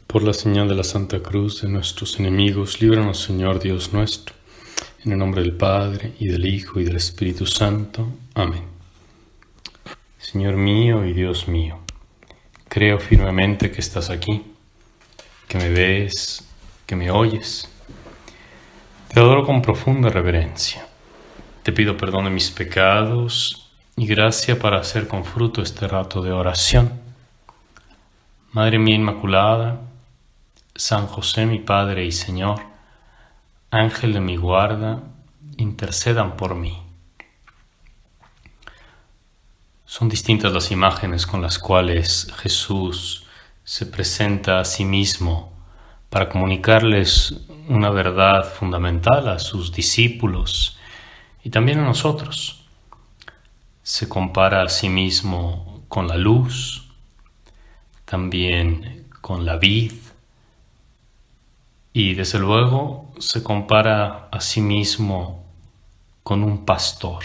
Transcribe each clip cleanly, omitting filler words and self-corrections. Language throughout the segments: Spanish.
Por la señal de la Santa Cruz de nuestros enemigos, líbranos, Señor Dios nuestro, en el nombre del Padre, y del Hijo, y del Espíritu Santo. Amén. Señor mío y Dios mío, creo firmemente que estás aquí, que me ves, que me oyes. Te adoro con profunda reverencia. Te pido perdón de mis pecados y gracia para hacer con fruto este rato de oración. Madre mía Inmaculada, San José mi Padre y Señor, Ángel de mi guarda, intercedan por mí. Son distintas las imágenes con las cuales Jesús se presenta a sí mismo para comunicarles una verdad fundamental a sus discípulos y también a nosotros. Se compara a sí mismo con la luz, también con la vid, y desde luego se compara a sí mismo con un pastor.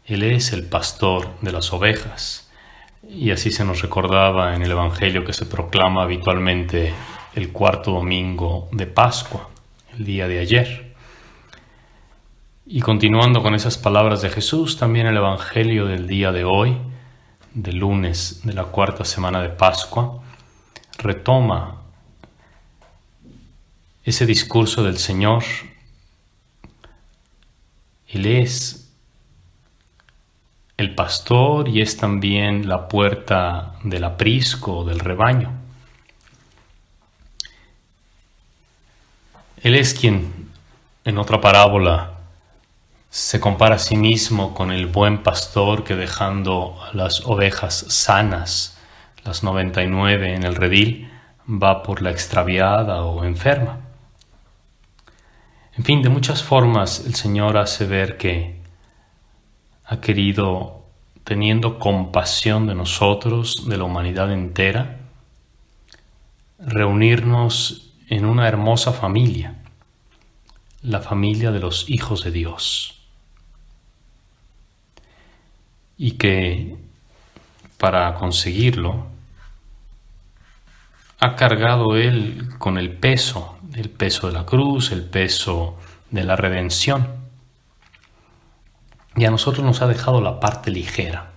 Él es el pastor de las ovejas, y así se nos recordaba en el Evangelio que se proclama habitualmente el cuarto domingo de Pascua, el día de ayer. Y continuando con esas palabras de Jesús, también el Evangelio del día de hoy, del lunes de la cuarta semana de Pascua, retoma ese discurso del Señor. Él es el pastor y es también la puerta del aprisco, del rebaño. Él es quien, en otra parábola, se compara a sí mismo con el buen pastor que, dejando a las ovejas sanas, las 99 en el redil, va por la extraviada o enferma. En fin, de muchas formas el Señor hace ver que ha querido, teniendo compasión de nosotros, de la humanidad entera, reunirnos en una hermosa familia, la familia de los hijos de Dios. Y que para conseguirlo ha cargado Él con el peso de la cruz, el peso de la redención. Y a nosotros nos ha dejado la parte ligera.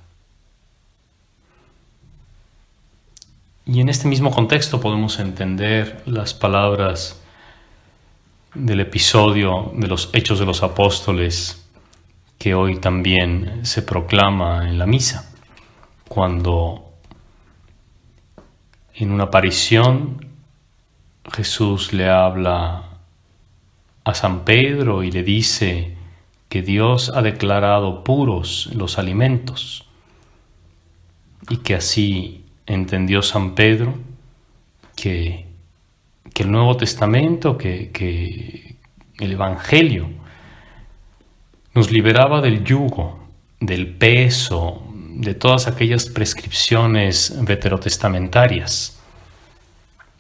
Y en este mismo contexto podemos entender las palabras del episodio de los Hechos de los Apóstoles que hoy también se proclama en la misa, cuando en una aparición Jesús le habla a San Pedro y le dice que Dios ha declarado puros los alimentos y que así entendió San Pedro que el Nuevo Testamento, que el Evangelio nos liberaba del yugo, del peso, de todas aquellas prescripciones veterotestamentarias,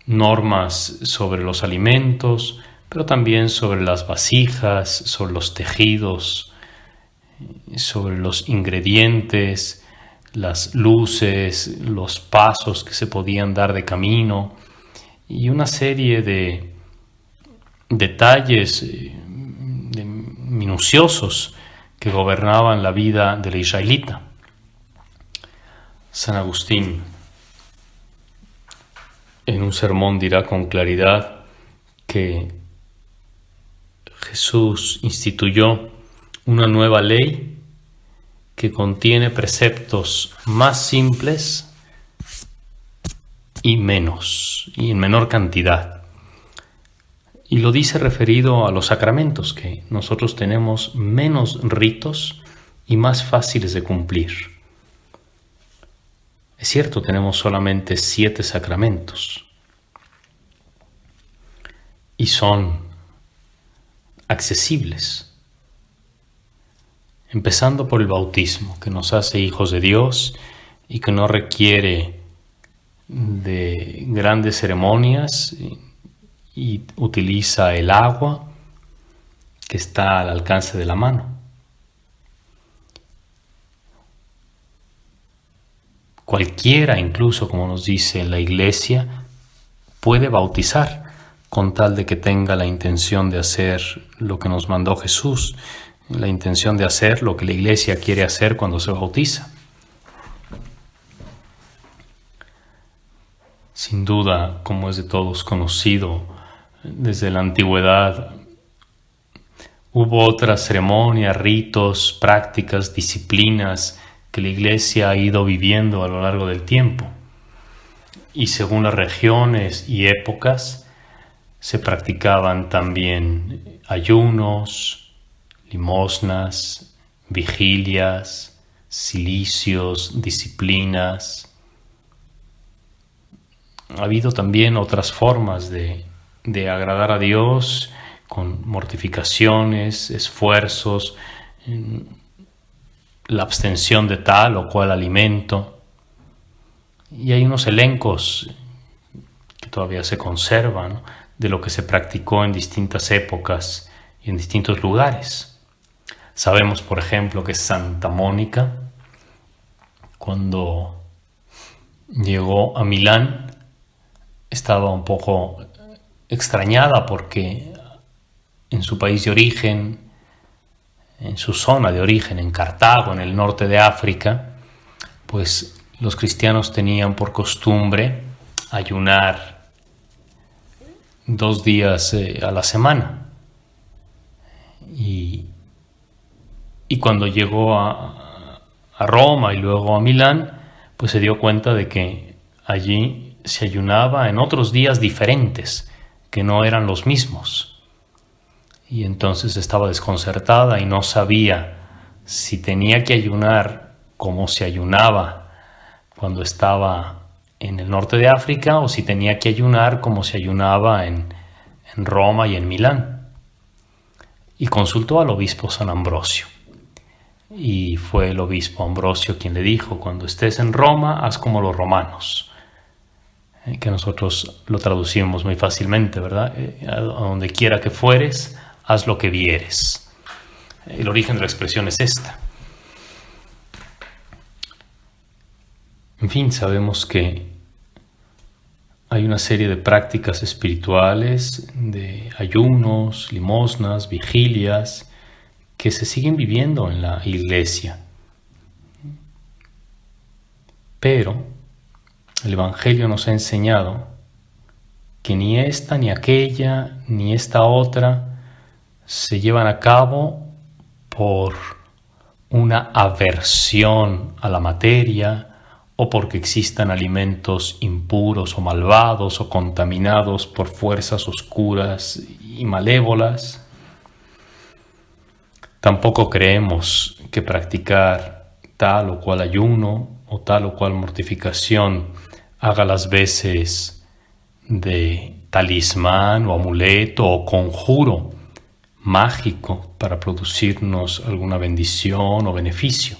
normas sobre los alimentos, pero también sobre las vasijas, sobre los tejidos, sobre los ingredientes, las luces, los pasos que se podían dar de camino y una serie de detalles minuciosos que gobernaban la vida de la israelita. San Agustín en un sermón dirá con claridad que Jesús instituyó una nueva ley que contiene preceptos más simples y en menor cantidad. Y lo dice referido a los sacramentos, que nosotros tenemos menos ritos y más fáciles de cumplir. Es cierto, tenemos solamente 7 sacramentos y son accesibles, empezando por el bautismo, que nos hace hijos de Dios y que no requiere de grandes ceremonias y utiliza el agua que está al alcance de la mano. cualquiera, incluso como nos dice la Iglesia, puede bautizar con tal de que tenga la intención de hacer lo que nos mandó Jesús, la intención de hacer lo que la Iglesia quiere hacer cuando se bautiza. Sin duda, como es de todos conocido, desde la antigüedad hubo otras ceremonias, ritos, prácticas, disciplinas que la Iglesia ha ido viviendo a lo largo del tiempo. Y según las regiones y épocas, se practicaban también ayunos, limosnas, vigilias, cilicios, disciplinas. Ha habido también otras formas de agradar a Dios con mortificaciones, esfuerzos, la abstención de tal o cual alimento. Y hay unos elencos que todavía se conservan, ¿no?, de lo que se practicó en distintas épocas y en distintos lugares. Sabemos, por ejemplo, que Santa Mónica, cuando llegó a Milán, estaba un poco extrañada porque en su país de origen, en su zona de origen, en Cartago, en el norte de África, pues los cristianos tenían por costumbre ayunar 2 días a la semana. Y cuando llegó a Roma y luego a Milán, pues se dio cuenta de que allí se ayunaba en otros días diferentes, que no eran los mismos. Y entonces estaba desconcertada y no sabía si tenía que ayunar como se ayunaba cuando estaba en el norte de África o si tenía que ayunar como se ayunaba en Roma y en Milán. Y consultó al obispo San Ambrosio. Y fue el obispo Ambrosio quien le dijo: cuando estés en Roma, haz como los romanos. Que nosotros lo traducimos muy fácilmente, ¿verdad? A donde quiera que fueres, haz lo que vieres. El origen de la expresión es esta. En fin, sabemos que hay una serie de prácticas espirituales, de ayunos, limosnas, vigilias, que se siguen viviendo en la Iglesia. Pero el Evangelio nos ha enseñado que ni esta, ni aquella, ni esta otra se llevan a cabo por una aversión a la materia o porque existan alimentos impuros o malvados o contaminados por fuerzas oscuras y malévolas. Tampoco creemos que practicar tal o cual ayuno o tal o cual mortificación haga las veces de talismán o amuleto o conjuro mágico para producirnos alguna bendición o beneficio.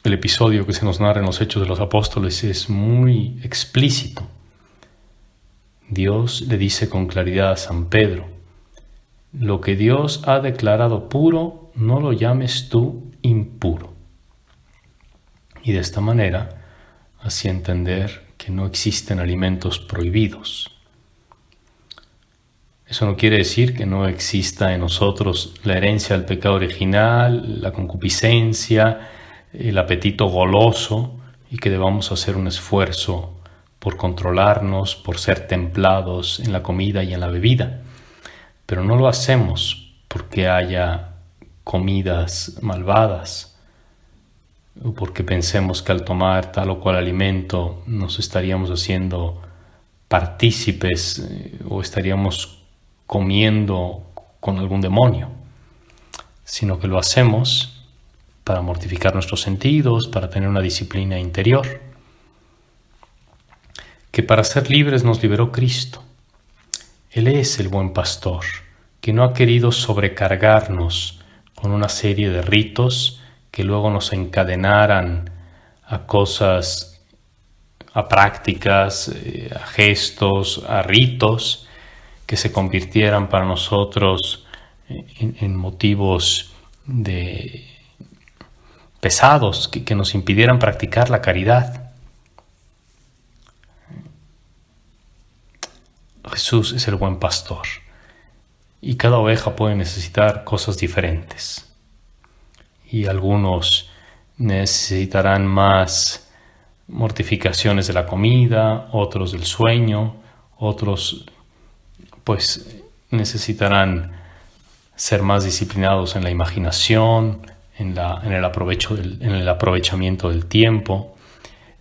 El episodio que se nos narra en los Hechos de los Apóstoles es muy explícito. Dios le dice con claridad a San Pedro: lo que Dios ha declarado puro, no lo llames tú impuro. Y de esta manera hacía entender que no existen alimentos prohibidos. Eso no quiere decir que no exista en nosotros la herencia del pecado original, la concupiscencia, el apetito goloso, y que debamos hacer un esfuerzo por controlarnos, por ser templados en la comida y en la bebida. Pero no lo hacemos porque haya comidas malvadas o porque pensemos que al tomar tal o cual alimento nos estaríamos haciendo partícipes o estaríamos comiendo con algún demonio, sino que lo hacemos para mortificar nuestros sentidos, para tener una disciplina interior, que para ser libres nos liberó Cristo. Él es el buen pastor, que no ha querido sobrecargarnos con una serie de ritos que luego nos encadenaran a cosas, a prácticas, a gestos, a ritos que se convirtieran para nosotros en motivos de pesados que nos impidieran practicar la caridad. Jesús es el buen pastor y cada oveja puede necesitar cosas diferentes. Y algunos necesitarán más mortificaciones de la comida, otros del sueño, otros pues necesitarán ser más disciplinados en la imaginación, en el aprovechamiento del tiempo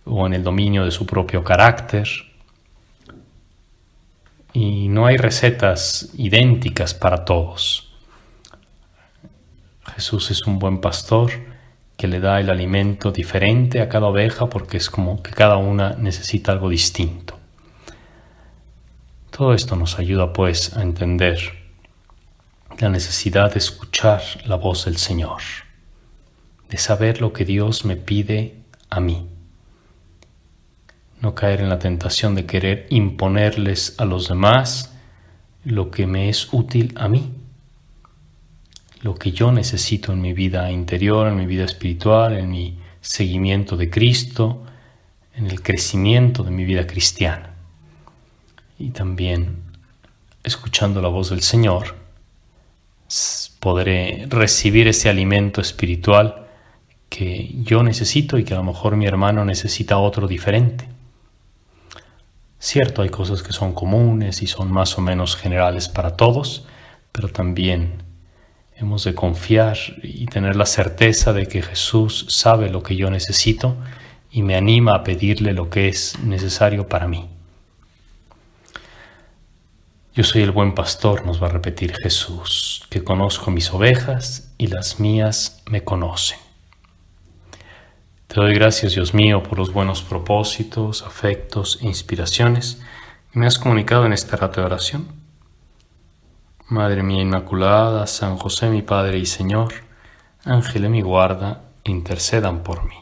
o en el dominio de su propio carácter. Y no hay recetas idénticas para todos. Jesús es un buen pastor que le da el alimento diferente a cada oveja porque es como que cada una necesita algo distinto. Todo esto nos ayuda pues a entender la necesidad de escuchar la voz del Señor, de saber lo que Dios me pide a mí. No caer en la tentación de querer imponerles a los demás lo que me es útil a mí, lo que yo necesito en mi vida interior, en mi vida espiritual, en mi seguimiento de Cristo, en el crecimiento de mi vida cristiana. Y también, escuchando la voz del Señor, podré recibir ese alimento espiritual que yo necesito y que a lo mejor mi hermano necesita otro diferente. Cierto, hay cosas que son comunes y son más o menos generales para todos, pero también hemos de confiar y tener la certeza de que Jesús sabe lo que yo necesito y me anima a pedirle lo que es necesario para mí. Yo soy el buen pastor, nos va a repetir Jesús, que conozco mis ovejas y las mías me conocen. Te doy gracias, Dios mío, por los buenos propósitos, afectos e inspiraciones que me has comunicado en este rato de oración. Madre mía Inmaculada, San José mi Padre y Señor, Ángel de mi guarda, intercedan por mí.